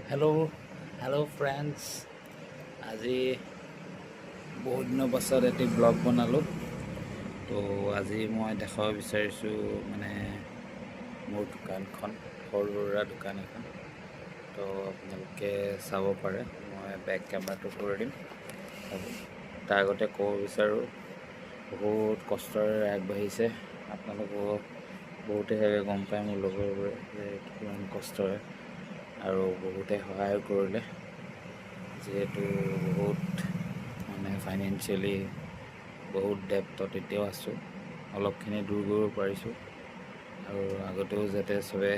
Hello' friends. আজি বহুত দিনৰ পাছত এটি ব্লগ বনালোঁ। তো আজি মই দেখাব বিচাৰিছোঁ মানে মোৰ দোকানখন, সৰু সুৰা দোকান এখন। তো আপোনালোকে চাব পাৰে, মই বেক কেমেৰাটো কৰি দিম। তাৰ আগতে ক'ব বিচাৰোঁ, বহুত কষ্টৰে আগবাঢ়িছে। আপোনালোকো বহুতে চাগে গম পায় মোৰ লগৰবোৰে যে কিমান কষ্টৰে, আৰু বহুতে সহায় কৰিলে। যিহেতু বহুত মানে ফাইনেন্সিয়েলি বহুত ডেপ্টত এতিয়াও আছোঁ, অলপখিনি দূৰ কৰিব পাৰিছোঁ। আৰু আগতেও যাতে চবে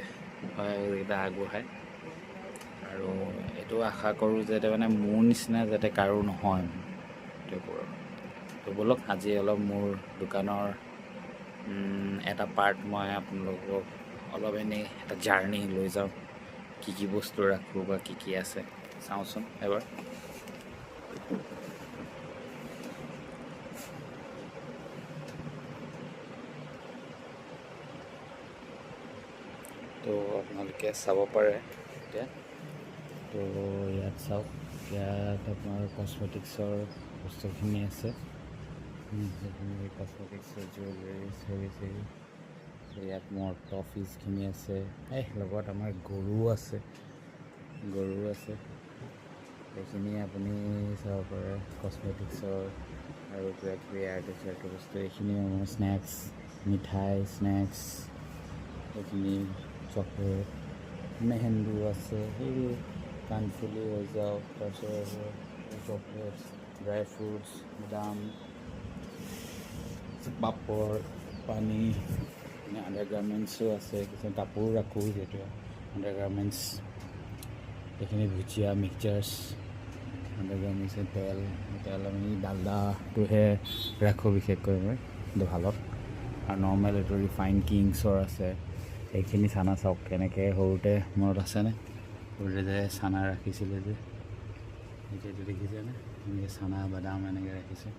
সহায়যোগিতা আগবঢ়ায়, আৰু এইটো আশা কৰোঁ যাতে মানে মোৰ নিচিনা যাতে কাৰো নহয় সেইটোৱে। তো ব'লক আজি অলপ মোৰ দোকানৰ এটা পাৰ্ট মই আপোনালোকক অলপ এনেই এটা জাৰ্ণি লৈ যাওঁ। কি বস্তু ৰাখোঁ বা কি আছে চাওঁচোন এবাৰ। তো আপোনালোকে চাব পাৰে এতিয়া। তো ইয়াত চাওক, ইয়াত আপোনাৰ কছমেটিক্সৰ বস্তুখিনি আছে। কছমেটিক্সৰ জুৱেলাৰী চেৰি। ইয়াত মোৰ টফিজখিনি আছে, লগত আমাৰ গৰু আছে। এইখিনি আপুনি চাব পাৰে কছমেটিক্সৰ আৰু কিবা কিবি আৰ্টিফিচিয়েল বস্তু। এইখিনি আমাৰ স্নেক্স, মিঠাই স্নেক্স, এইখিনি চকলেট, মেহেন্দু আছে, সেইবোৰ কাণফুলি হৈ যাওক, তাৰপিছত চকলেটছ, ড্ৰাই ফ্ৰুটছ, বাদাম, পাপৰ, পানী, আণ্ডাৰ গাৰ্মেণ্টছো আছে। কিছুমান কাপোৰো ৰাখোঁ যিহেতু আণ্ডাৰ গাৰ্মেণ্টছ। এইখিনি ভুজিয়া, মিক্সাৰ্ছ, আণ্ডাৰ গাৰ্মেণ্টছ, তেল আমি ডালদাটোহে ৰাখোঁ বিশেষকৈ মই ভালত। আৰু নৰ্মেল এইটো ৰিফাইন কিংছৰ আছে। এইখিনি চানা চাওক কেনেকৈ সৰুতে মনত আছেনে, সৰুতে যে চানা ৰাখিছিলে যে, এতিয়াতো দেখিছেনে এনেকৈ চানা বাদাম এনেকৈ ৰাখিছে।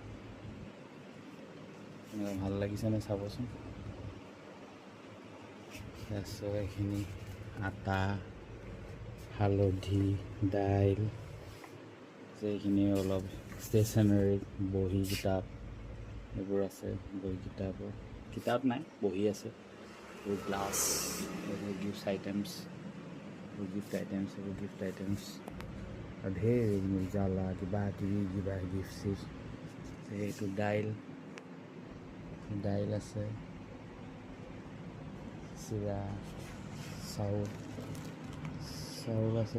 ভাল লাগিছেনে চাবচোন। তাৰপিছত এইখিনি আটা, হালধি, দাইল, এইখিনি অলপ ষ্টেশ্যনাৰী, বহী কিতাপ এইবোৰ আছে। কিতাপ নাই, বহী আছে। এইবোৰ গ্লাছ, এইবোৰ গিফ্ট আইটেমছ, আৰু ঢেৰ জ্বালা কিবা কিবি গিফ্ট চিফ্ট। এইটো দাইল আছে, চিৰা, চাউল আছে।